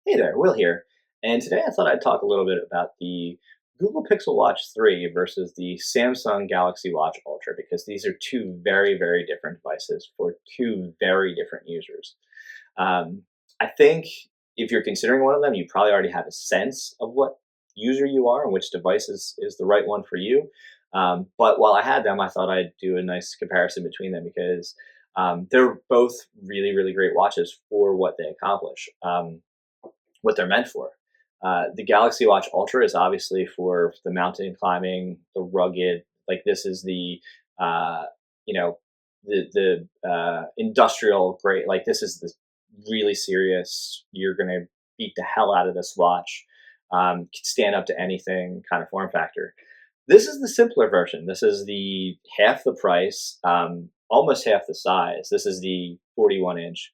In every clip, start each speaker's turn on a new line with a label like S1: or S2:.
S1: Hey there, Will here. And today I thought I'd talk a little bit about the Google Pixel Watch 3 versus the Samsung Galaxy Watch Ultra because these are two very, very different devices for two very different users. Um, I think if you're considering one of them, you probably already have a sense of what user you are and which device is the right one for you. But while I had them, I thought I'd do a nice comparison between them because they're both really, really great watches for what they accomplish. What they're meant for. The Galaxy Watch Ultra is obviously for the mountain climbing, the rugged. Like this is the uh, you know the industrial grade. Like this is the really serious. You're gonna beat the hell out of this watch. Can stand up to anything kind of form factor. This is the simpler version. This is the half the price, almost half the size. This is the 41 inch.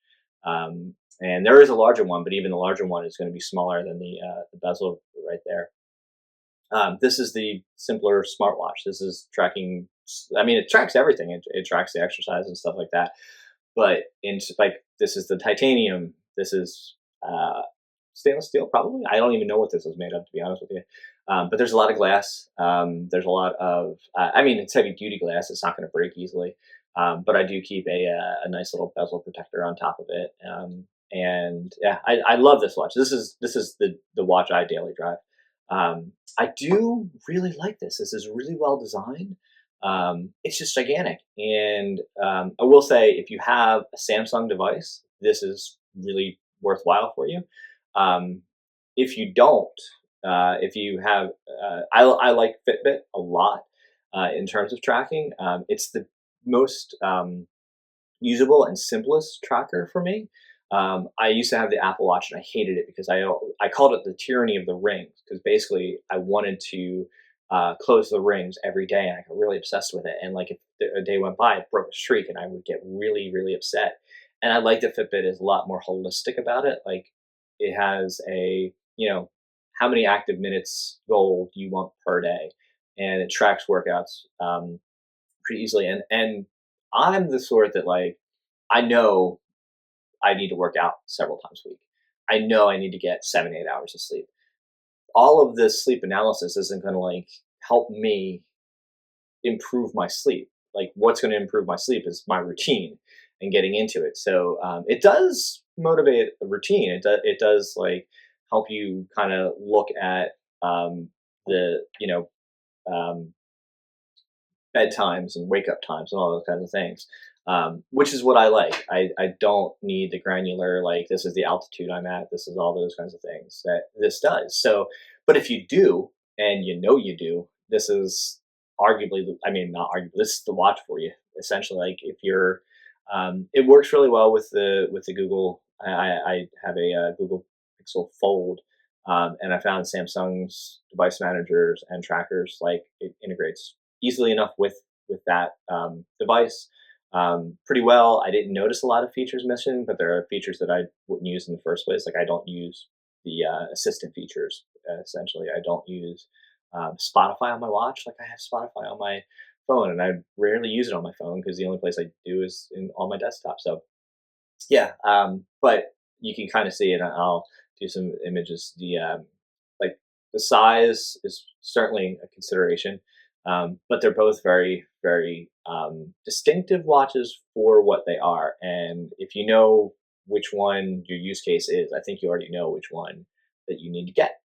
S1: And there is a larger one, but even the larger one is going to be smaller than the bezel right there. This is the simpler smartwatch. This is tracking. I mean, it tracks everything. It tracks the exercise and stuff like that. But in like this is the titanium. This is stainless steel, probably. I don't even know what this is made of, to be honest with you. But there's a lot of glass. There's a lot of. I mean, it's heavy duty glass. It's not going to break easily. But I do keep a nice little bezel protector on top of it. And yeah, I love this watch. This is the watch I daily drive. I do really like this. This is really well designed. It's just gigantic, and I will say if you have a Samsung device, this is really worthwhile for you. Um, if you don't, if you have, I like Fitbit a lot in terms of tracking. It's the most usable and simplest tracker for me. I used to have the Apple Watch and I hated it because I called it the tyranny of the rings because basically I wanted to close the rings every day and I got really obsessed with it. And like if a day went by, it broke a streak and I would get really, really upset. And I like that Fitbit is a lot more holistic about it. Like it has a, how many active minutes goal you want per day. And it tracks workouts pretty easily. And I'm the sort that like I know I need to work out several times a week. I know I need to get 7, 8 hours of sleep. All of this sleep analysis isn't going to like help me improve my sleep. Like what's going to improve my sleep is my routine and getting into it. So it does motivate a routine. It does like help you kind of look at the um, bedtimes and wake up times and all those kinds of things, which is what I like. I don't need the granular, like, this is the altitude I'm at, this is all those kinds of things that this does. So, but if you do, and you do, this is arguably, I mean, not arguably, this is the watch for you, essentially. Like, if you're, it works really well with the Google. I have a Google Pixel Fold, and I found Samsung's device managers and trackers like it integrates easily enough with that device pretty well. I didn't notice a lot of features missing, but there are features that I wouldn't use in the first place. Like I don't use the assistant features. Essentially, I don't use Spotify on my watch. Like I have Spotify on my phone, and I rarely use it on my phone because the only place I do is on my desktop. So yeah, but you can kind of see it. I'll do some images. Like the size is certainly a consideration, but they're both very, very distinctive watches for what they are. And if you know which one your use case is, I think you already know which one that you need to get.